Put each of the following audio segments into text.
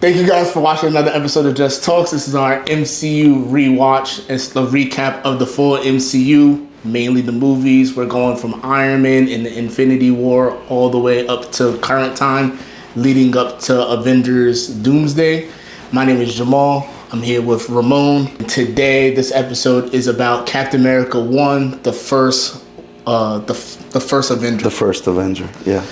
Thank you guys for watching another episode of Just Talks. This is our MCU rewatch. It's the recap of the full MCU, mainly the movies. We're going from Iron Man and the Infinity War all the way up to current time, leading up to Avengers Doomsday. My name is Jamal. I'm here with Ramon. Today, this episode is about Captain America 1, the first Avenger. The First Avenger, yeah.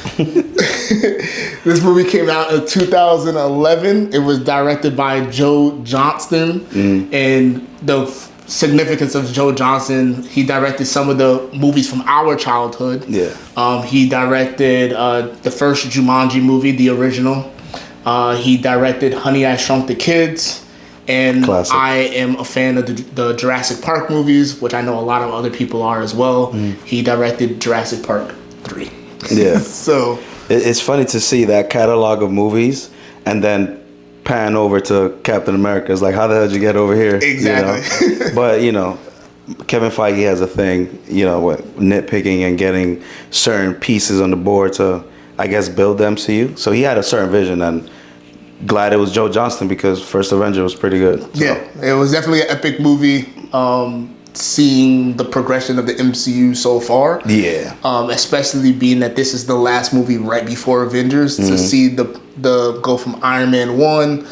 This movie came out in 2011. It was directed by Joe Johnston. And the significance of Joe Johnston, he directed some of the movies from our childhood. Yeah. He directed the first Jumanji movie, the original. He directed Honey, I Shrunk the Kids. And classic. I am a fan of the Jurassic Park movies, which I know a lot of other people are as well. He directed Jurassic Park 3. Yeah. So it's funny to see that catalog of movies and then pan over to Captain America. It's like, how the hell did you get over here? Exactly. You know? But, you know, Kevin Feige has a thing, you know, with nitpicking and getting certain pieces on the board to, I guess, build the MCU. So he had a certain vision, and glad it was Joe Johnston because First Avenger was pretty good. So. Yeah, it was definitely an epic movie. Seeing the progression of the MCU so far. Yeah. Especially being that this is the last movie right before Avengers. To see the go from Iron Man 1,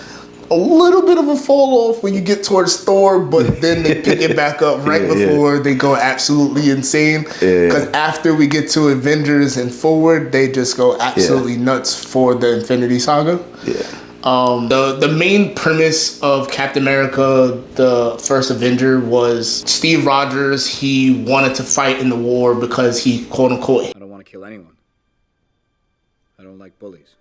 a little bit of a fall off when you get towards Thor, but then they pick it back up right before they go absolutely insane. Because after we get to Avengers and forward, they just go absolutely nuts for the Infinity Saga. Yeah. The main premise of Captain America, the First Avenger, was Steve Rogers. He wanted to fight in the war because he, quote unquote, I don't want to kill anyone. I don't like bullies.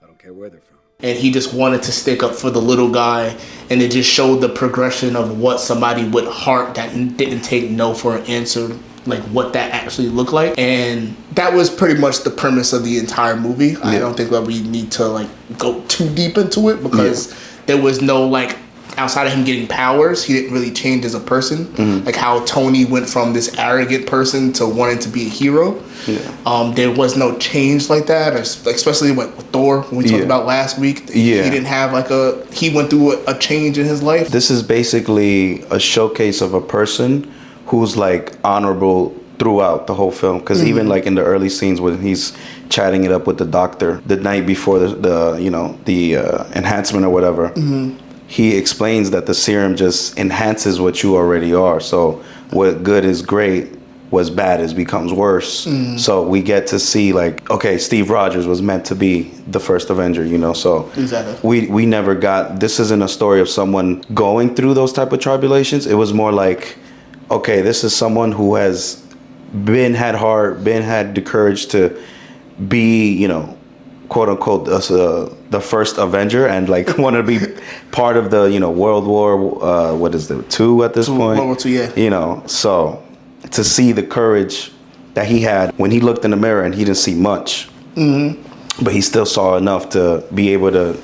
I don't care where they're from. And he just wanted to stick up for the little guy. And it just showed the progression of what somebody with heart that didn't take no for an answer, like what that actually looked like. And that was pretty much the premise of the entire movie. Yeah. I don't think that we need to like go too deep into it because there was no like, outside of him getting powers, he didn't really change as a person. Like how Tony went from this arrogant person to wanting to be a hero. There was no change like that, especially with Thor, when we talked about last week. He didn't have like he went through a change in his life. This is basically a showcase of a person who's like honorable throughout the whole film, because even like in the early scenes when he's chatting it up with the doctor the night before the enhancement or whatever, he explains that the serum just enhances what you already are. So what good is great, what's bad is becomes worse. So we get to see like, okay, Steve Rogers was meant to be the First Avenger, you know. So exactly. we never got, this isn't a story of someone going through those type of tribulations. It was more like, okay, this is someone who has had the courage to be, you know, quote unquote, the first Avenger, and like want to be part of the, you know, World War, what is it, 2 at this point? World War II, yeah. You know, so to see the courage that he had when he looked in the mirror and he didn't see much, but he still saw enough to be able to,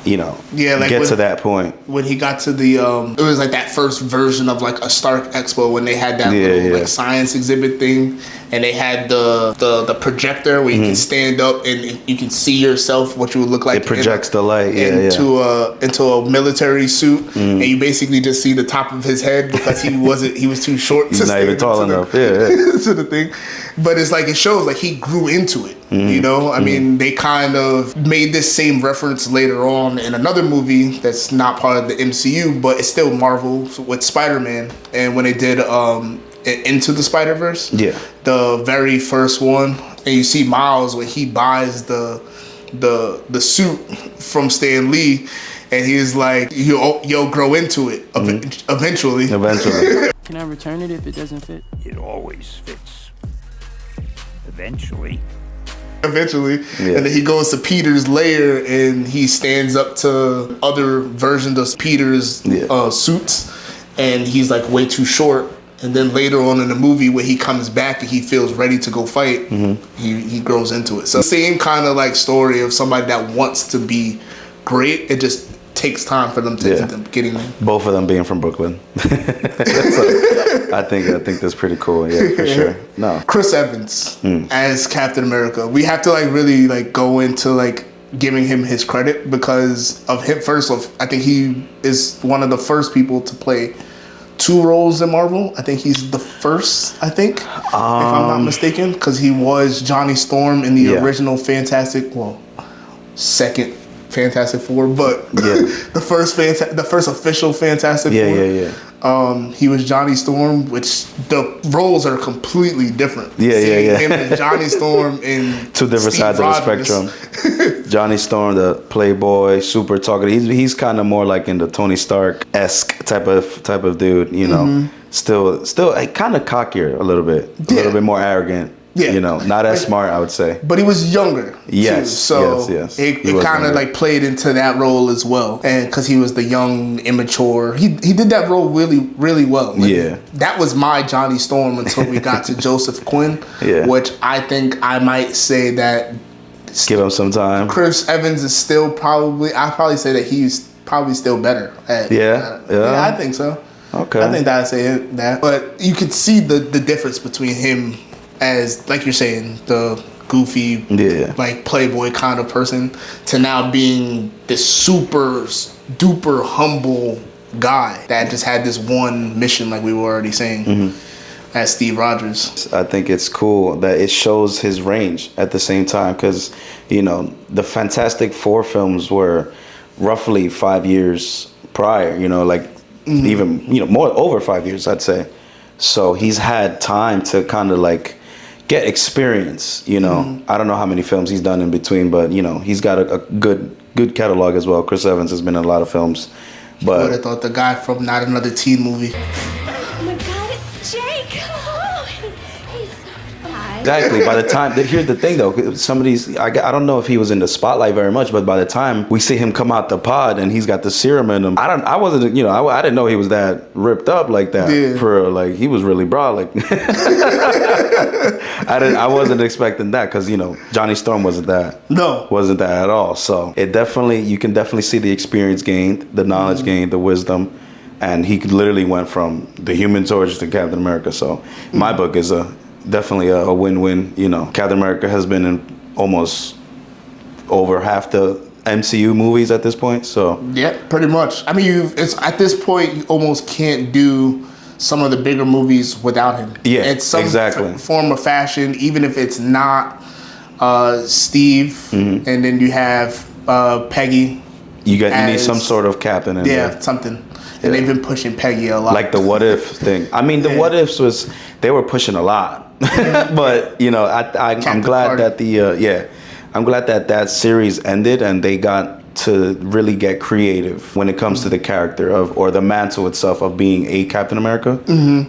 you know, like get to that point. When he got to the, it was like that first version of like a Stark Expo when they had that little like science exhibit thing, and they had the projector where you can stand up and you can see yourself, what you would look like. It projects the light into a military suit, and you basically just see the top of his head because he was too short. He's not even tall enough. To the thing, but it's like it shows like he grew into it. You know, I mean, they kind of made this same reference later on in another movie that's not part of the MCU, but it's still Marvel with Spider-Man. And when they did Into the Spider-Verse, the very first one, and you see Miles when he buys the suit from Stan Lee, and he's like, you'll grow into it eventually. Can I return it if it doesn't fit? It always fits. Eventually. And then he goes to Peter's lair and he stands up to other versions of Peter's suits, and he's like way too short. And then later on in the movie, when he comes back and he feels ready to go fight, he grows into it. So same kind of like story of somebody that wants to be great. It just takes time for them to end up getting there. Both of them being from Brooklyn. So I think that's pretty cool. Yeah, for sure. No. Chris Evans as Captain America. We have to like really like go into like giving him his credit because of him. First off, I think he is one of the first people to play 2 roles in Marvel. I think he's the first, if I'm not mistaken, because he was Johnny Storm in the original second Fantastic Four, but the first official Fantastic Four. He was Johnny Storm, which the roles are completely different. Him and Johnny Storm in 2 different sides of the spectrum. Johnny Storm, the playboy, super talkative. He's kind of more like in the Tony Stark-esque type of dude. You know, still kind of cockier a little bit, a little bit more arrogant. Yeah. You know, not as smart, I would say. But he was younger. Yes. Too, so it kind of like played into that role as well. And because he was the young, immature, he did that role really, really well. Like, that was my Johnny Storm until we got to Joseph Quinn, which I think I might say that. Give him some time. Chris Evans is still I'd probably say that he's probably still better at. Yeah, I think so. Okay. I think I'd say that. But you could see the difference between him as, like you're saying, the goofy, like playboy kind of person, to now being this super duper humble guy that just had this one mission, like we were already saying, as Steve Rogers. I think it's cool that it shows his range at the same time, because, you know, the Fantastic Four films were roughly 5 years prior, you know, like even, you know, more over 5 years, I'd say. So he's had time to kind of like get experience, you know. I don't know how many films he's done in between, but, you know, he's got a good catalog as well. Chris Evans has been in a lot of films. But I would have thought the guy from Not Another Teen Movie. Oh my God, it's Jake. Oh, he's so fine. Exactly. By the time, here's the thing though, some of these, I don't know if he was in the spotlight very much, but by the time we see him come out the pod and he's got the serum in him, I wasn't, you know, I didn't know he was that ripped up like that. For like, he was really broad. Like, I wasn't expecting that, because, you know, Johnny Storm wasn't that at all. So you can definitely see the experience gained, the knowledge gained, the wisdom. And he literally went from the Human Torch to Captain America. So my book is definitely a win-win. You know, Captain America has been in almost over half the MCU movies at this point. So yeah, pretty much. I mean, it's at this point you almost can't do some of the bigger movies without him. Yeah, it's some exactly. Form of fashion, even if it's not Steve, and then you have Peggy. You need some sort of captain in there. Yeah, something. And they've been pushing Peggy a lot. Like the What If thing. I mean, the What Ifs they were pushing a lot. But, you know, I'm glad that I'm glad that series ended and they got to really get creative when it comes to the character or the mantle itself of being a Captain America.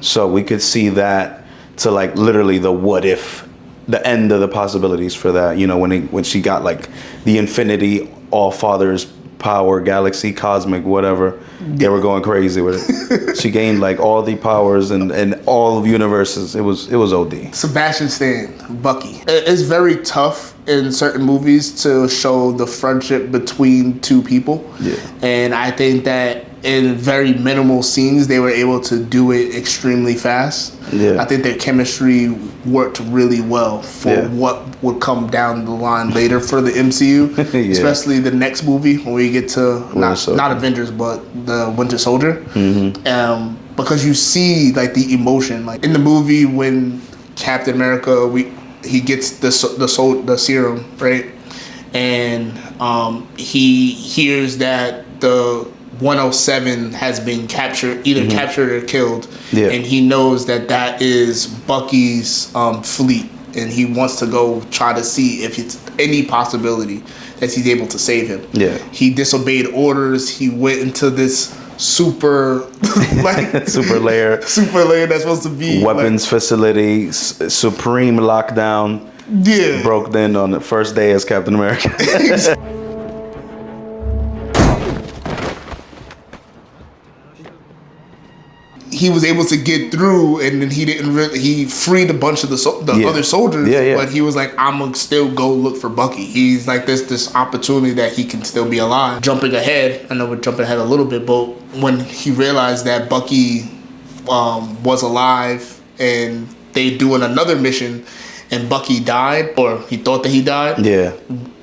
So we could see that to like literally the what if, the end of the possibilities for that. You know, when she got like the Infinity All Father's power, galaxy, cosmic, whatever. They were going crazy with it. She gained like all the powers and all of universes. It was OD. Sebastian Stan, Bucky. It's very tough in certain movies to show the friendship between two people. Yeah. And I think that in very minimal scenes, they were able to do it extremely fast. Yeah. I think their chemistry worked really well for what would come down the line later for the MCU, especially the next movie when we get to not Avengers, but the Winter Soldier. Because you see like the emotion, like in the movie when Captain America, he gets the serum, right, and he hears that the 107 has been captured or killed, and he knows that is Bucky's fleet, and he wants to go try to see if it's any possibility that he's able to save him. Yeah, he disobeyed orders. He went into this super super layer that's supposed to be weapons facility, supreme lockdown. Yeah, broke in on the first day as Captain America. He was able to get through, and then he freed a bunch of the other soldiers. But he was like, I'm gonna still go look for Bucky. He's like this opportunity that he can still be alive. Jumping ahead, I know we're jumping ahead a little bit, but when he realized that Bucky was alive and they doing another mission, and Bucky died, or he thought that he died. Yeah.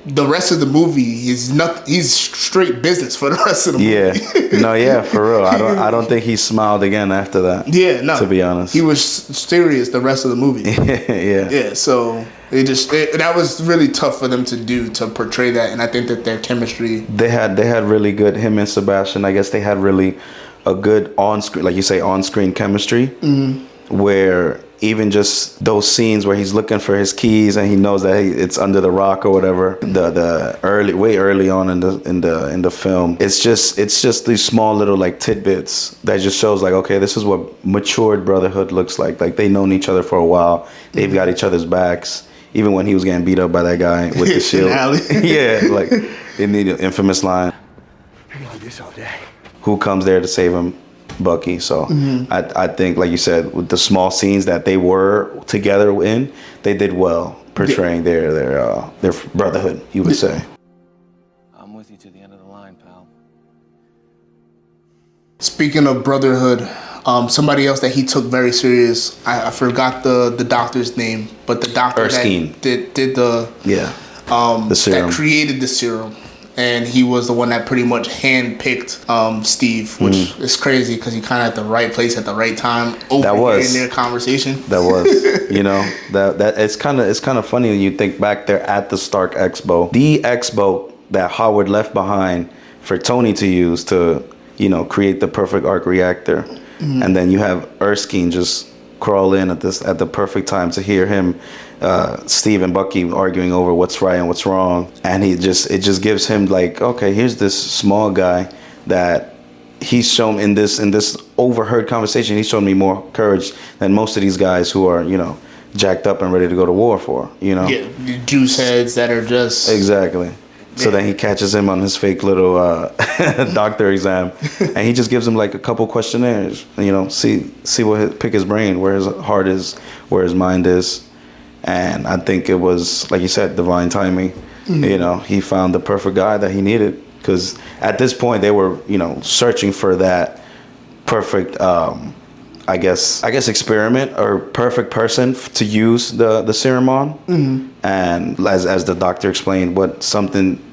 the rest of the movie, he's straight business for the rest of the movie. Yeah, no, yeah, for real. I don't think he smiled again after that. Yeah, no. To be honest, he was serious the rest of the movie. Yeah. Yeah, so that was really tough for them to portray that, and I think that their chemistry. They had really good, him and Sebastian. I guess they had really a good on-screen, like you say, on-screen chemistry, where even just those scenes where he's looking for his keys and he knows that it's under the rock or whatever, way early on in the film, it's just these small little like tidbits that just shows like, okay, this is what matured brotherhood looks like. Like they've known each other for a while, they've got each other's backs. Even when he was getting beat up by that guy with the shield. Yeah, like in the infamous line, I can do this all day. who comes there to save him? Bucky. So I think, like you said, with the small scenes that they were together in, they did well portraying their brotherhood, you would say. I'm with you to the end of the line, pal. Speaking of brotherhood, somebody else that he took very serious, I forgot the doctor's name, but the doctor Erskine. that did the the serum. that created the serum. And he was the one that pretty much handpicked Steve, which is crazy because he kind of at the right place at the right time. In their conversation. That was, that it's kind of funny when you think back there at the Stark Expo, the expo that Howard left behind for Tony to use to, create the perfect arc reactor, and then you have Erskine just crawl in at the perfect time to hear him. Steve and Bucky arguing over what's right and what's wrong, and it just gives him like, okay, here's this small guy that he's shown in this overheard conversation. He's shown me more courage than most of these guys who are jacked up and ready to go to war for Yeah, the juice heads that are just exactly. So then he catches him on his fake little doctor exam, and he just gives him like a couple questionnaires. See pick his brain, where his heart is, where his mind is. And I think it was, like you said, divine timing. He found the perfect guy that he needed. Because at this point, they were, searching for that perfect, I guess, experiment or perfect person to use the serum on. And as the doctor explained, something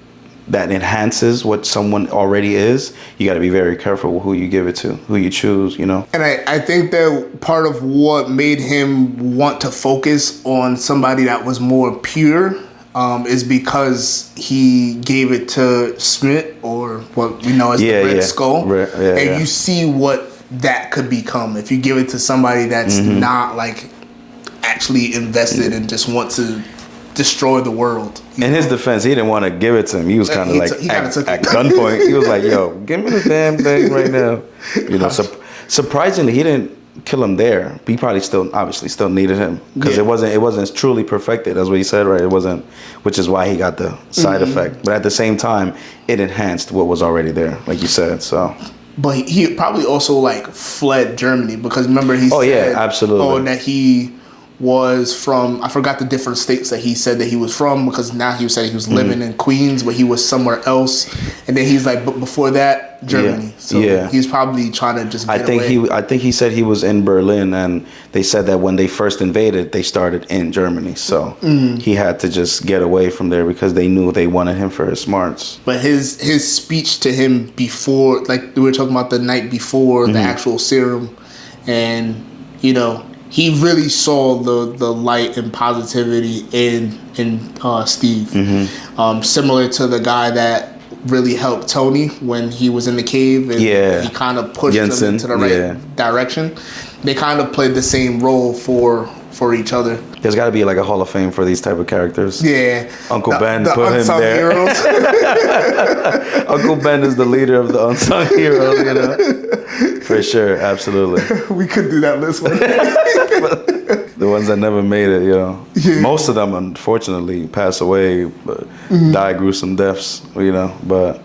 that enhances what someone already is, you got to be very careful who you give it to, who you choose, And I think that part of what made him want to focus on somebody that was more pure is because he gave it to Smith, or what we know as the Red Skull. You see what that could become if you give it to somebody that's not like actually invested and just want to destroy the world. In his defense, he didn't want to give it to him. He was kind of like at gunpoint. He was like, "Yo, give me the damn thing right now." Surprisingly, he didn't kill him there. He probably still needed him because it wasn't truly perfected. That's what he said, right? It wasn't, which is why he got the side effect. But at the same time, it enhanced what was already there, like you said. So. But he probably also like fled Germany because remember he said, absolutely. That he was from, I forgot the different states that he said that he was from, because now he said he was living in Queens, but he was somewhere else, and then he's like, but before that, Germany. So he's probably trying to just get away. I think he said he was in Berlin, and they said that when they first invaded, they started in Germany. So he had to just get away from there because they knew they wanted him for his smarts. But his speech to him before, like we were talking about the night before the actual serum, and he really saw the light and positivity in Steve. Similar to the guy that really helped Tony when he was in the cave and he kind of pushed him into the right direction. They kind of played the same role for each other. There's got to be like a Hall of Fame for these type of characters. Yeah. Uncle Ben put him there. Heroes. Uncle Ben is the leader of the unsung heroes, For sure, absolutely. We could do that list one. The ones that never made it, Yeah. Most of them, unfortunately, pass away, but die gruesome deaths, but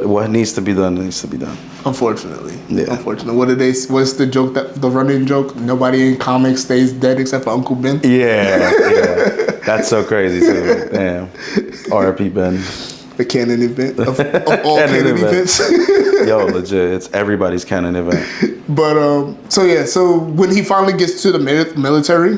what needs to be done needs to be done. Unfortunately. Yeah. Unfortunately. What's the joke, the running joke? Nobody in comics stays dead except for Uncle Ben? Yeah. That's so crazy too. Damn. R.I.P. Ben. The canon event of all canon events. Yo, legit. It's everybody's canon event. But, so when he finally gets to the military,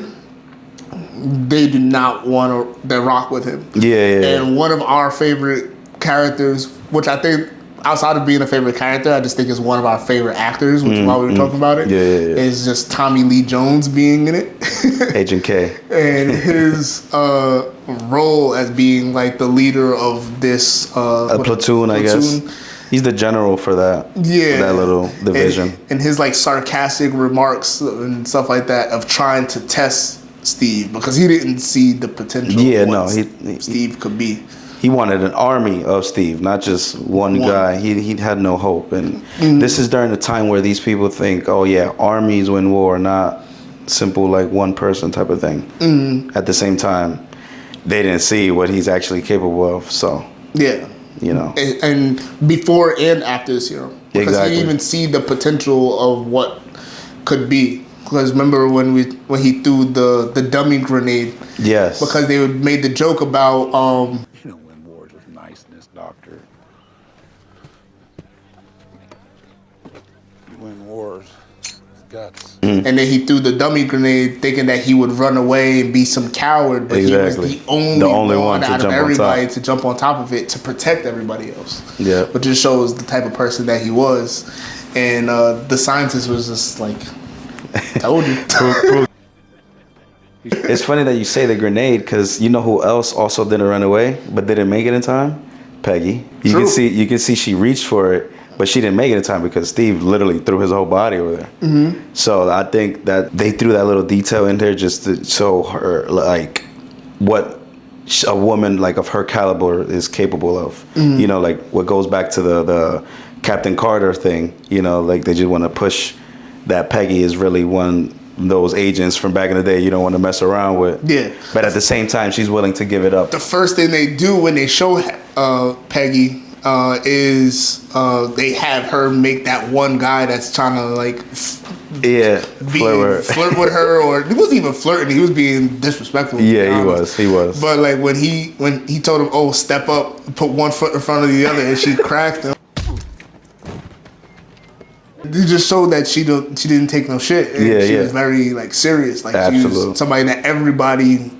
they do not want to rock with him. Yeah. And one of our favorite characters, which I think outside of being a favorite character, I just think is one of our favorite actors, which is why we were talking about it. Is just Tommy Lee Jones being in it. Agent K. And his role as being like the leader of this a platoon, I guess. He's the general for that. Yeah. For that little division. And his like sarcastic remarks and stuff like that of trying to test Steve because he didn't see the potential of what Steve could be. He wanted an army of Steve, not just one guy. He had no hope. And this is during the time where these people think, oh yeah, armies win war, not simple like one person type of thing. At the same time, they didn't see what he's actually capable of. So yeah, you know, and before and after this serum, because he didn't even see the potential of what could be. Because remember when he threw the dummy grenade? Yes. Because they made the joke about You don't win wars with niceness, Doctor. You win wars with guts. And then he threw the dummy grenade thinking that he would run away and be some coward, but he was the only one out of everybody to jump on top of it to protect everybody else. Yeah. Which just shows the type of person that he was. And the scientist was just like, told you. It's funny that you say the grenade because you know who else also didn't run away but didn't make it in time? Peggy. You can see she reached for it, but she didn't make it in time because Steve literally threw his whole body over there. So I think that they threw that little detail in there just to show her like what a woman like of her caliber is capable of. You know, like what goes back to the Captain Carter thing. You know, like they just want to push that Peggy is really one those agents from back in the day you don't want to mess around with. Yeah. But at the same time, she's willing to give it up. The first thing they do when they show Peggy is they have her make that one guy that's trying to like flirt with her, or he wasn't even flirting, he was being disrespectful. Yeah, he was. But like when he told him, oh, step up, put one foot in front of the other, and she cracked him. It just showed that she didn't take no shit. And she was very like serious. Like she was somebody that everybody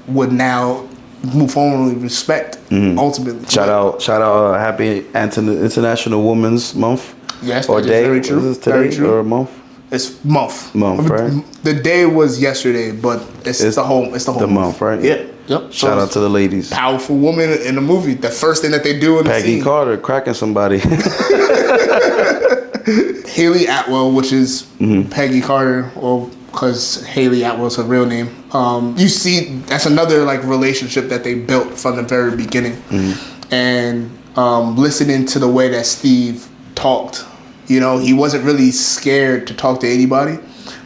would now move forward with respect. Ultimately, shout out! Happy International Women's Month. Yes, or day. Very true. Is this today very true. or month? It's month. Month, right? The day was yesterday, but it's the whole month, right? Yeah. Yep. Shout out to the ladies. Powerful woman in the movie. The first thing that they do in the Peggy scene, Carter cracking somebody. Haley Atwell, which is Peggy Carter, or because Haley Atwell's her real name. You see, that's another like relationship that they built from the very beginning, and listening to the way that Steve talked. You know, he wasn't really scared to talk to anybody,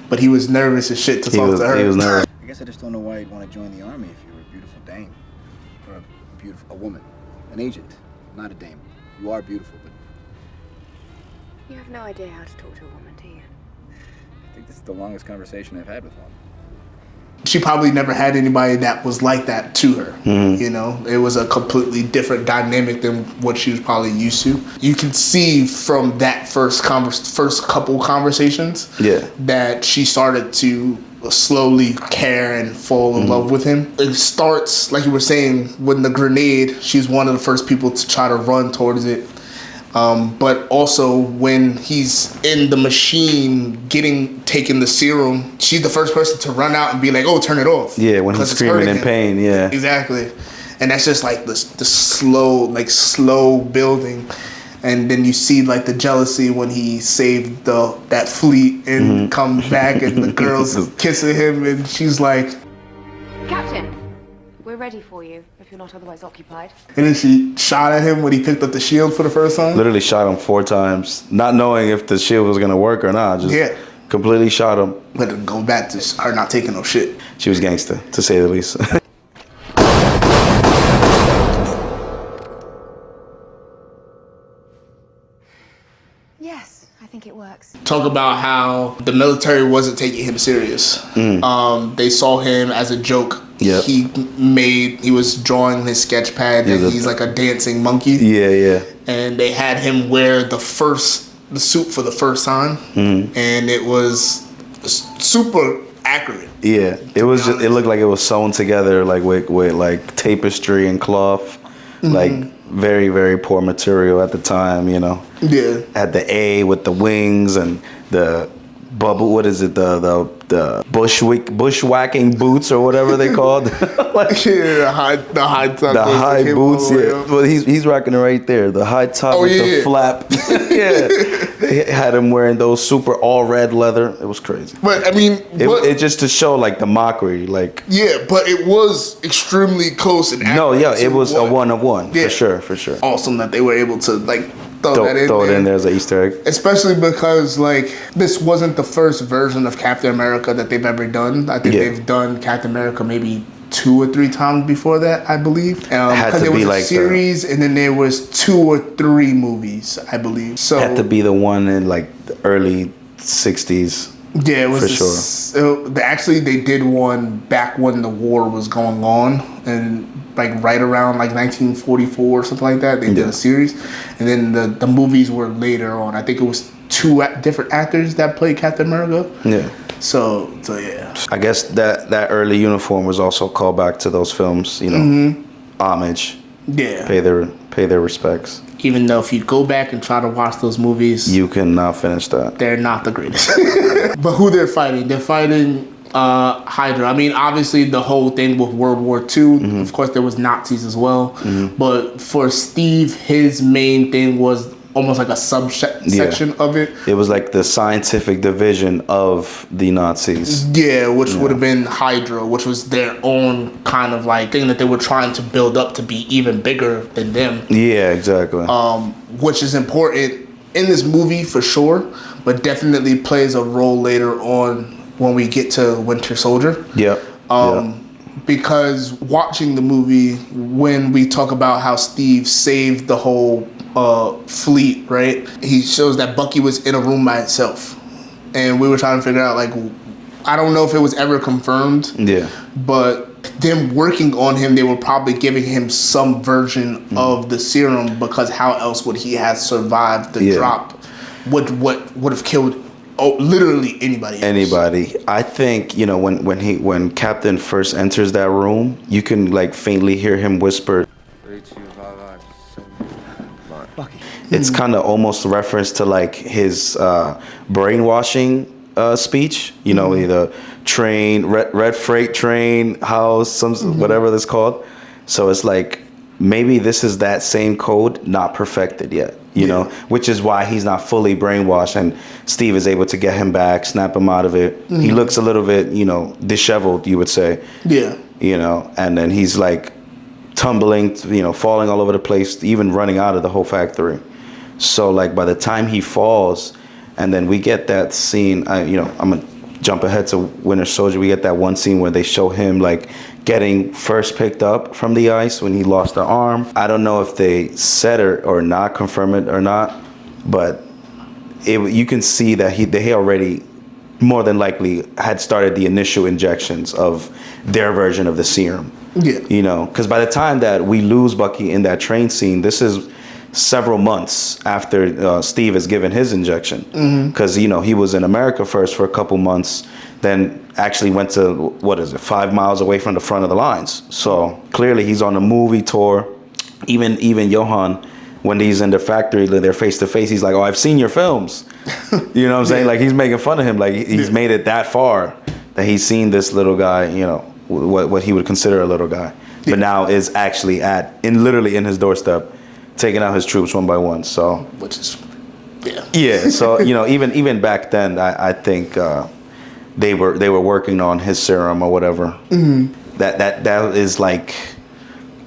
but he was nervous as shit to talk to her. He was nervous. I guess I just don't know why you'd want to join the army if you were a beautiful dame, or a woman, an agent, not a dame. You are beautiful, but You have no idea how to talk to a woman, do you? I think this is the longest conversation I've had with one. She probably never had anybody that was like that to her. You know, it was a completely different dynamic than what she was probably used to. You can see from that first couple conversations that she started to slowly care and fall in love with him. It starts, like you were saying, with the grenade. She's one of the first people to try to run towards it. But also when he's in the machine taking the serum, she's the first person to run out and be like, oh, turn it off. Yeah, when he's screaming in pain, yeah. Exactly. And that's just like the slow building. And then you see like the jealousy when he saved that fleet and comes back and the girl's kissing him and she's like, Captain, we're ready for you if you're not otherwise occupied. And then she shot at him when he picked up the shield for the first time. Literally shot him 4 times, not knowing if the shield was gonna work or not. Just completely shot him. But go back to her not taking no shit. She was gangster, to say the least. Yes, I think it works. Talk about how the military wasn't taking him serious. They saw him as a joke. Yep. He was drawing his sketch pad and he's like a dancing monkey. Yeah. And they had him wear the suit for the first time. And it was super accurate. Yeah, it was just, it looked like it was sewn together like with like tapestry and cloth, like very very poor material at the time. You know. Yeah. Had the A with the wings and the bubble. What is it? The bushwhacking boots or whatever they called. Like, Yeah, the high top. the high came all boots. the way Yeah, up. well he's rocking it right there. The high top with the flap. Yeah, they had him wearing those super all red leather. It was crazy. But I mean, It just to show like the mockery, like. yeah, but it was extremely close and No, accurate yeah, it to was a what- 1 of 1 Yeah. for sure. Awesome that they were able to like throw that in Throw it there. in there as an Easter egg. Especially because like this wasn't the first version of Captain America that they've ever done. I think Yeah. they've done Captain America maybe 2 or 3 times before that, I believe. Had Because to there was be a like series and then there was 2 or 3 movies, I believe. So Had to be the one in like the early 60s. yeah, it was for actually they did one back when the war was going on and like right around like 1944 or something like that. They did Yeah. a series, and then the movies were later on. I think it was 2 different actors that played Captain America. Yeah. So yeah. I guess that early uniform was also a callback to those films, you know, homage, Yeah. pay their respects. Even though if you go back and try to watch those movies, You cannot finish that. they're not the greatest. But who they're fighting? They're fighting Hydra. I mean, obviously the whole thing with World War II, of course there was Nazis as well. But for Steve, his main thing was almost like a subsection of it. It was like the scientific division of the Nazis. Yeah, which would have been Hydra, which was their own kind of like thing that they were trying to build up to be even bigger than them. Yeah, exactly. Which is important in this movie for sure, but definitely plays a role later on when we get to Winter Soldier. Yep. Because watching the movie, when we talk about how Steve saved the whole fleet, right? He shows that Bucky was in a room by itself. And we were trying to figure out, like, I don't know if it was ever confirmed. Yeah. But them working on him, they were probably giving him some version of the serum, because how else would he have survived the drop? What would have killed literally anybody else. Anybody. I think, you know, when Captain first enters that room, you can like faintly hear him whisper. 3255. Bucky. It's kind of almost a reference to like his brainwashing speech. You know, the train, red freight train, house, whatever that's called. So it's like maybe this is that same code, not perfected yet. You know, which is why he's not fully brainwashed, and Steve is able to get him back, snap him out of it. He looks a little bit, you know, disheveled, you would say. Yeah. You know, and then he's like tumbling, you know, falling all over the place, even running out of the whole factory. So like by the time he falls, and then we get that scene, you know, I'm gonna jump ahead to Winter Soldier. We get that one scene where they show him like getting first picked up from the ice when he lost the arm. I don't know if they said it or not, confirm it or not, but you can see that they already more than likely had started the initial injections of their version of the serum. Yeah. You know, because by the time that we lose Bucky in that train scene, this is several months after Steve has given his injection. Because, you know, he was in America first for a couple months, then actually went to, 5 miles away from the front of the lines. So clearly he's on a movie tour. Even Johan, when he's in the factory, they're face to face, he's like, oh, I've seen your films. You know what I'm saying? Like, he's making fun of him. Like, he's made it that far that he's seen this little guy, you know, what he would consider a little guy. But now is actually literally in his doorstep, taking out his troops one by one. So, Which is, yeah. So, you know, even back then, I think they were working on his serum or whatever. That is like,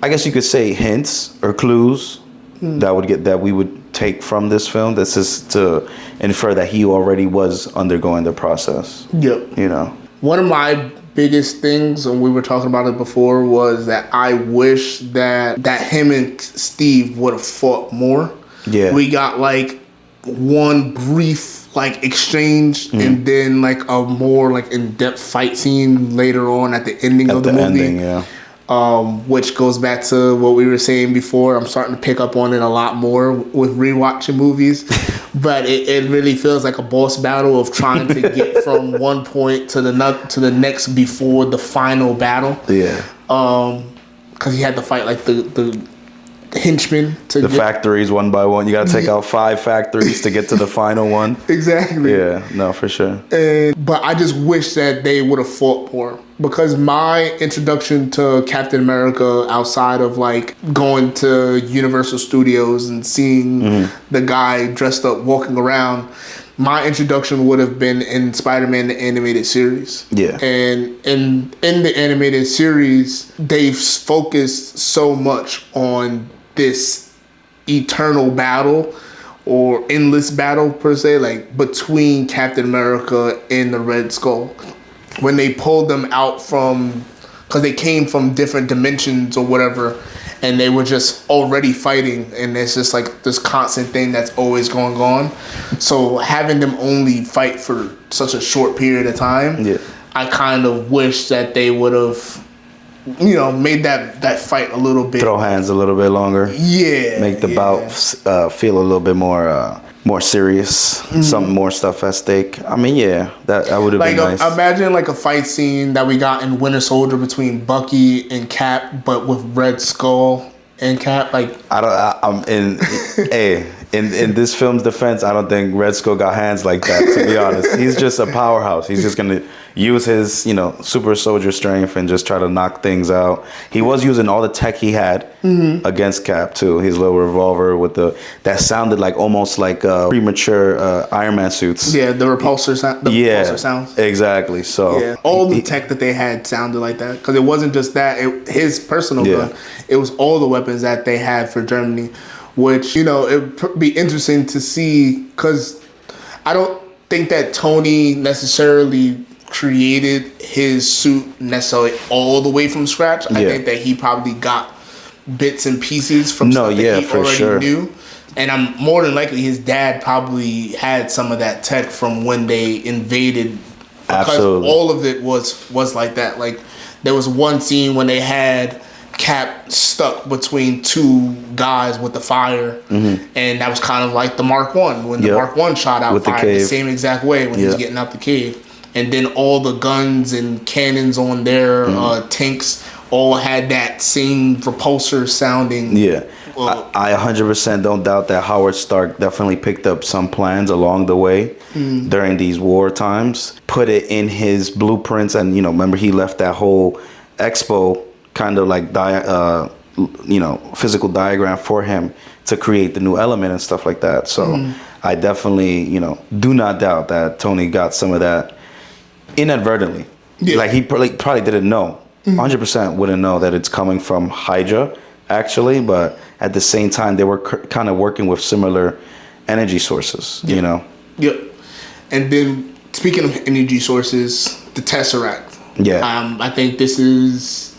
I guess you could say hints or clues that we would take from this film. This is to infer that he already was undergoing the process. Yep. You know. One of my biggest things, and we were talking about it before, was that I wish that him and Steve would have fought more. Yeah. We got like one brief like exchange and then like a more like in-depth fight scene later on at the ending of the movie. Ending, yeah. Which goes back to what we were saying before. I'm starting to pick up on it a lot more with rewatching movies. but it really feels like a boss battle of trying to get from one point to the next before the final battle. Yeah. Because he had to fight like the henchmen to The factories one by one. You got to take out 5 factories to get to the final one. Exactly. Yeah, no, for sure. But I just wish that they would have fought more, because my introduction to Captain America, outside of like going to Universal Studios and seeing the guy dressed up walking around, my introduction would have been in Spider-Man the animated series. Yeah. And in the animated series, they've focused so much on this eternal battle or endless battle per se, like between Captain America and the Red Skull. When they pulled them out from, because they came from different dimensions or whatever, and they were just already fighting, and it's just like this constant thing that's always going on. So having them only fight for such a short period of time, I kind of wish that they would have, made that fight a little bit. Throw hands a little bit longer. Yeah. Make the bout feel a little bit more serious. Some more stuff at stake. I mean, yeah, that would have been nice. Imagine like a fight scene that we got in Winter Soldier between Bucky and Cap, but with Red Skull and Cap. Like, in this film's defense, I don't think Red Skull got hands like that, to be honest. He's just a powerhouse. He's just gonna use his, super soldier strength and just try to knock things out. He was using all the tech he had against Cap too. His little revolver with that sounded like almost like premature Iron Man suits. Yeah, the repulsor sound. Repulsor sounds. Exactly. So all the tech that they had sounded like that, because it wasn't just that. His personal gun. It was all the weapons that they had for Germany, which it'd be interesting to see, because I don't think that Tony necessarily created his suit necessarily all the way from scratch. I think that he probably got bits and pieces from stuff that he already knew. And I'm more than likely his dad probably had some of that tech from when they invaded. Because Absolutely. all of it was like that. Like, there was one scene when they had Cap stuck between 2 guys with the fire, and that was kind of like the Mark 1 when the Mark 1 shot out fire the same exact way when he was getting out the cave. And then all the guns and cannons on their tanks all had that same repulsor sounding. Yeah. I 100% don't doubt that Howard Stark definitely picked up some plans along the way during these war times, put it in his blueprints, and remember he left that whole expo kind of like physical diagram for him to create the new element and stuff like that. So I definitely do not doubt that Tony got some of that inadvertently. Like he probably didn't know. 100% wouldn't know that it's coming from Hydra actually, but at the same time they were kind of working with similar energy sources. Yep. And then speaking of energy sources, the Tesseract. I think this is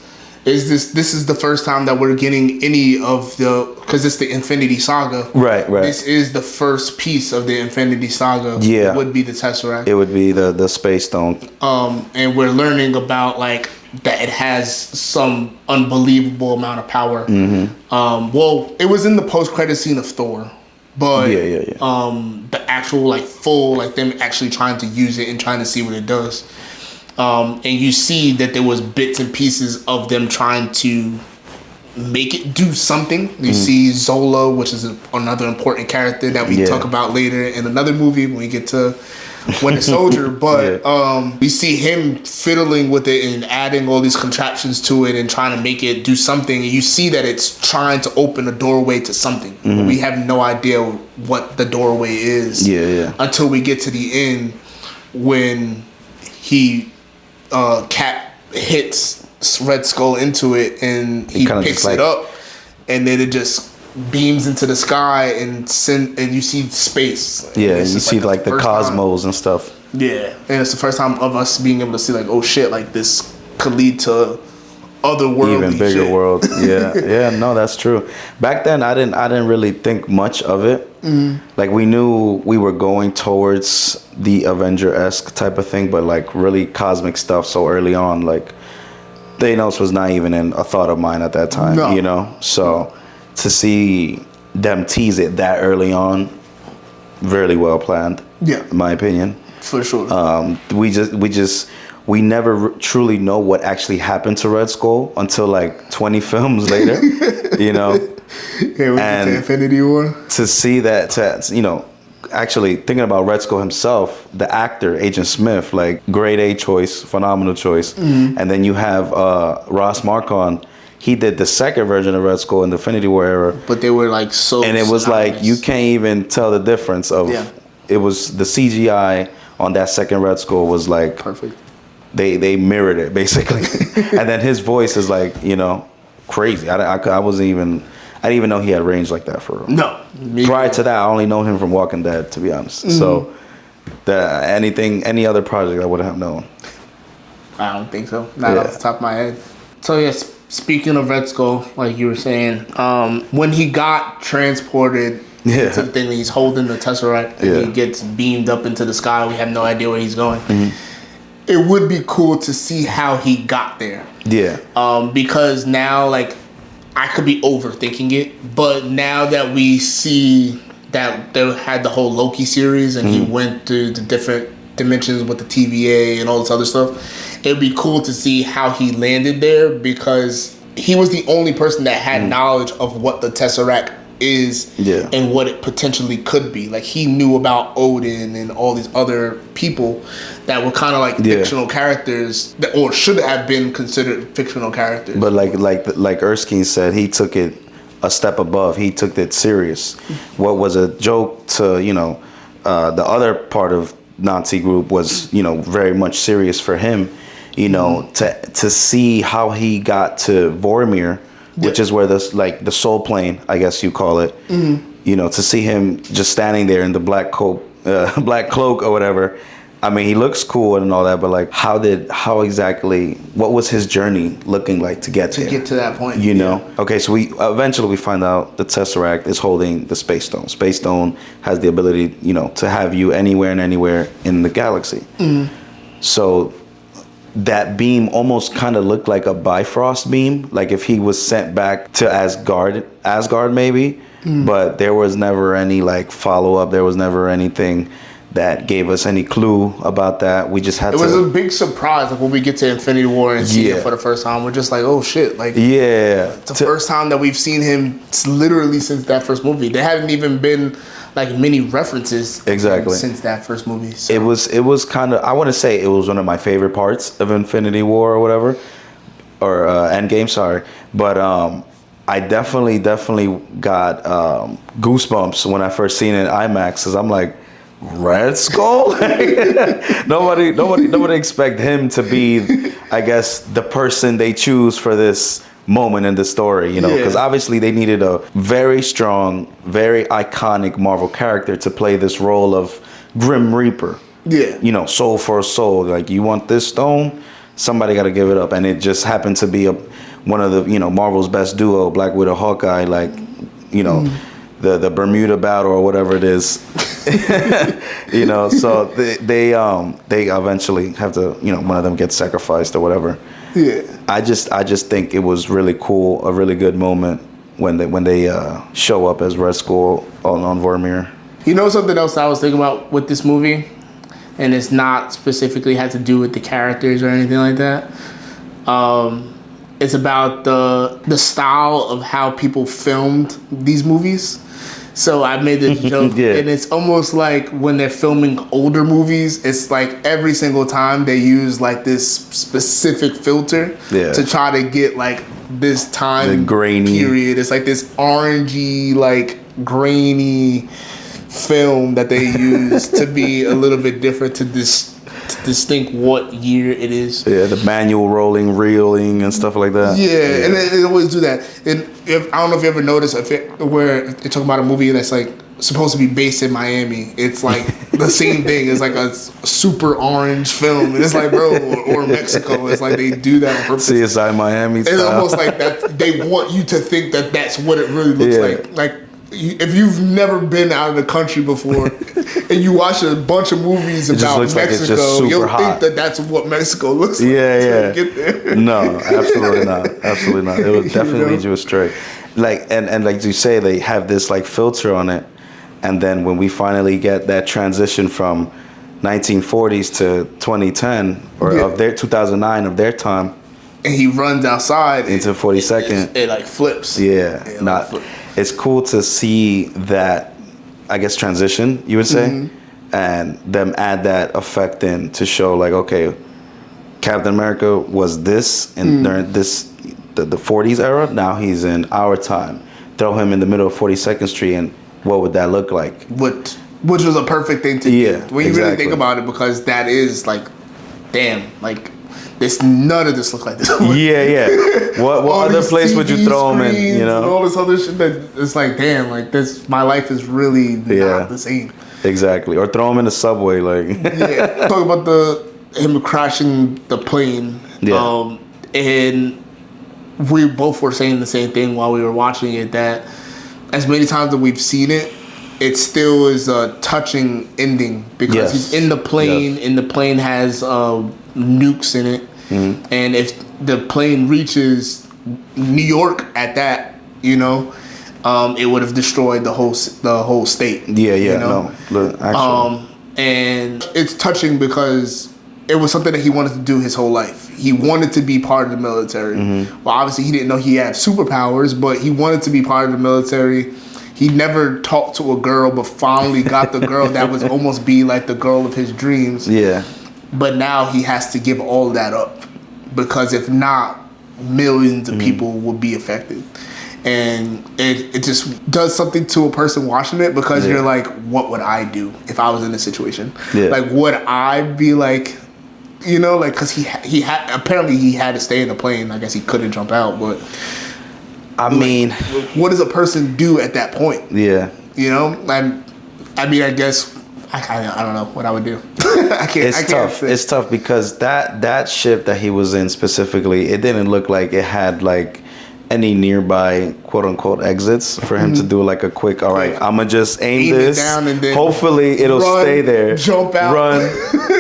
the first time that we're getting any of because it's the Infinity Saga. Right. This is the first piece of the Infinity Saga. Yeah. Would be the Tesseract. It would be the Space Stone. And we're learning about like that it has some unbelievable amount of power. Well, it was in the post-credit scene of Thor. But the actual like full like them actually trying to use it and trying to see what it does. And you see that there was bits and pieces of them trying to make it do something. You see Zola, which is another important character that we talk about later in another movie when we get to Winter Soldier. But we see him fiddling with it and adding all these contraptions to it and trying to make it do something. And you see that it's trying to open a doorway to something. We have no idea what the doorway is until we get to the end when Cap hits Red Skull into it and he picks it up, and then it just beams into the sky and you see space. You see like the cosmos and stuff. Yeah, and it's the first time of us being able to see like, oh shit, like this could lead to otherworldly even bigger shit. world. No, that's true. Back then I didn't really think much of it. Like we knew we were going towards the Avenger-esque type of thing, but like really cosmic stuff so early on, like Thanos was not even in a thought of mine at that time. So to see them tease it that early on, really well planned. Yeah. In my opinion. For sure. We never truly know what actually happened to Red Skull until like 20 films later, you know. Yeah, we get to Infinity War. To see that, actually thinking about Red Skull himself, the actor Agent Smith, like grade A choice, phenomenal choice, and then you have Ross Marquand. He did the second version of Red Skull in the Infinity War era, But they were like so. and it was synonymous. like you can't even tell the difference of. Yeah. It was the CGI on that second Red Skull was like perfect. They mirrored it basically, and then his voice is like crazy. I didn't even know he had range like that for real. No. Prior to that, I only known him from Walking Dead, to be honest. So, any other project I wouldn't have known. I don't think so. Not off the top of my head. So yes, speaking of Red Skull, like you were saying, when he got transported into the thing, he's holding the Tesseract, and he gets beamed up into the sky. We have no idea where he's going. It would be cool to see how he got there. Yeah. Because now, like, I could be overthinking it, but now that we see that they had the whole Loki series and he went through the different dimensions with the TVA and all this other stuff, it'd be cool to see how he landed there, because he was the only person that had knowledge of what the Tesseract is and what it potentially could be. Like, he knew about Odin and all these other people that were kind of like fictional characters that, or should have been considered fictional characters. But like Erskine said, he took it a step above. He took it serious. What was a joke to the other part of Nazi group was very much serious for him. To see how he got to Vormir, which is where the soul plane, I guess you call it. To see him just standing there in the black cloak or whatever. I mean, he looks cool and all that, but like, how exactly, what was his journey looking like to get there? To get to that point, Okay, so we eventually find out the Tesseract is holding the Space Stone. Space Stone has the ability, to have you anywhere and anywhere in the galaxy. So that beam almost kind of looked like a Bifrost beam, like if he was sent back to Asgard maybe. But there was never any like follow up. There was never anything that gave us any clue about that. We just had It was a big surprise, like when we get to Infinity War and see him for the first time. We're just like, oh shit, like it's the first time that we've seen him literally since that first movie. There hadn't even been like many references since that first movie. So. It was kind of, I want to say it was one of my favorite parts of Infinity War or whatever, or Endgame, sorry. But I definitely got goosebumps when I first seen it in IMAX, because I'm like, Red Skull? nobody expect him to be, I guess, the person they choose for this moment in the story, because obviously they needed a very strong, very iconic Marvel character to play this role of Grim Reaper. Soul for soul. Like, you want this stone, somebody got to give it up, and it just happened to be one of the Marvel's best duo, Black Widow, Hawkeye, like the Bermuda battle or whatever it is. So they eventually have to, one of them gets sacrificed or whatever. I just think it was really cool, a really good moment when they show up as Red Skull on Vormir. Something else I was thinking about with this movie, and it's not specifically had to do with the characters or anything like that. It's about the style of how people filmed these movies. So I made this joke, and it's almost like when they're filming older movies, it's like every single time they use like this specific filter to try to get like this time period. It's like this orangey, like grainy film that they use to be a little bit different to distinct what year it is. The manual rolling, reeling, and stuff like that. And they always do that. And I don't know if you ever noticed where they're talking about a movie that's like supposed to be based in Miami. It's like the same thing. It's like a super orange film, and it's like, bro, or Mexico. It's like they do that on purpose. CSI Miami style. It's almost like that. They want you to think that that's what it really looks like. Like, if you've never been out of the country before and you watch a bunch of movies about Mexico, you'll think that that's what Mexico looks like. Get there. No, absolutely not. Absolutely not. It would definitely lead you astray. Like, and like you say, they have this like filter on it And then when we finally get that transition from 1940s to 2010 or of their 2009 of their time, and he runs outside into 42nd, it like flips. Yeah, it's cool to see that, I guess, transition, you would say, and them add that effect in to show like, okay, Captain America was this and during this the 40s era. Now he's in our time. Throw him in the middle of 42nd Street, and what would that look like? Which was a perfect thing to do when you really think about it, because that is like, damn, like this. None of this look like this. What other place would you throw him in? You know, and all this other shit that it's like, damn, like this. My life is really not the same. Exactly. Or throw him in the subway, like. Talk about him crashing the plane. And we both were saying the same thing while we were watching it, that as many times that we've seen it, it still is a touching ending, because he's in the plane and the plane has nukes in it. And if the plane reaches New York at that, you know, it would have destroyed the whole state. You know? Actually. And it's touching because it was something that he wanted to do his whole life. He wanted to be part of the military. Well, obviously he didn't know he had superpowers, but he wanted to be part of the military. He never talked to a girl, but finally got the girl that was almost be like the girl of his dreams. But now he has to give all that up, because if not, millions of people would be affected. And it just does something to a person watching it, because you're like, what would I do if I was in this situation? Like, would I be like, you know, like, because he had apparently he had to stay in the plane. I guess he couldn't jump out, but I mean, what does a person do at that point? You know, I mean, I guess I don't know what I would do. It's tough. It's tough because that ship that he was in specifically, it didn't look like it had like any nearby quote unquote exits for him to do like a quick, all right, I'm gonna just aim this down and then hopefully it'll stay there, jump out, run.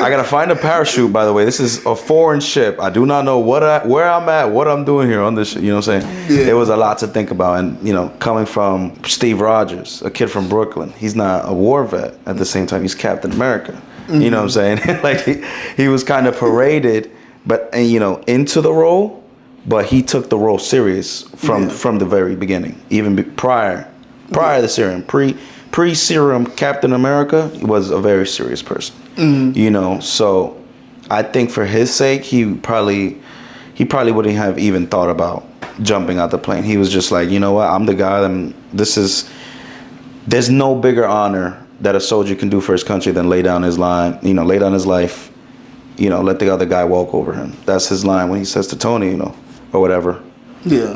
I gotta find a parachute, by the way. This is a foreign ship. I do not know where I'm at, what I'm doing here on this ship. You know what I'm saying? There was a lot to think about. And you know, coming from Steve Rogers, a kid from Brooklyn, he's not a war vet. At the same time, he's Captain America. You know what I'm saying? Like he was kind of paraded, but you know, into the role. But he took the role serious from the very beginning, even prior to Serum, pre-Serum Captain America was a very serious person. You know, so I think for his sake, he probably wouldn't have even thought about jumping out the plane. He was just like, you know what, I'm the guy. There's no bigger honor that a soldier can do for his country than lay down his life, you know, let the other guy walk over him. That's his line when he says to Tony, you know, or whatever.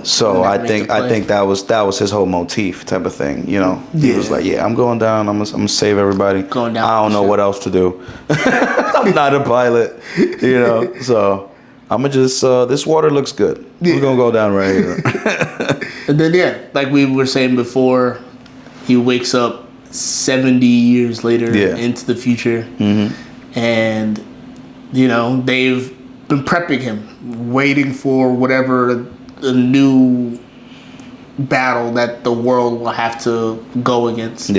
So I think that was his whole motif type of thing. You know, he was like, yeah, I'm going down. I'm gonna save everybody. Going down. I don't know what else to do. I'm not a pilot. You know, so I'm gonna just this water looks good. We're gonna go down right here. And then like we were saying before, he wakes up 70 years later into the future, and you know they've been prepping him, waiting for whatever the new battle that the world will have to go against.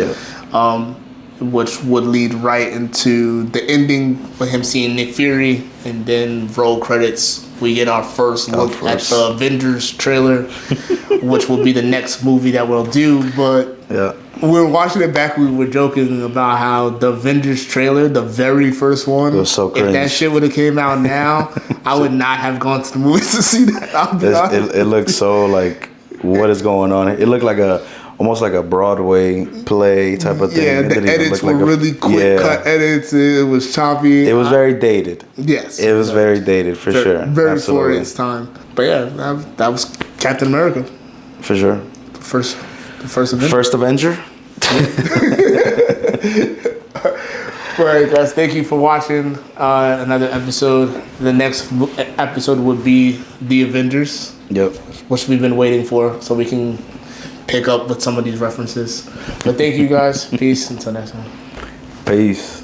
Which would lead right into the ending with him seeing Nick Fury, and then roll credits. We get our first look at the Avengers trailer, which will be the next movie that we'll do. But we were watching it back, we were joking about how the Avengers trailer, the very first one, it was so cringe. If that shit would have came out now, I would not have gone to the movies to see that. It looked so like, what is going on? It looked like almost like a Broadway play type of thing. Yeah, the edits were really quick cut edits. It was choppy. It was very dated. Yes. It was very dated, for sure. Very for its time. But yeah, that was Captain America. For sure. The first Avenger. First Avenger? All right, guys, thank you for watching another episode. The next episode would be The Avengers. Which we've been waiting for, so we can pick up with some of these references. But thank you guys. Peace. Until next time. Peace.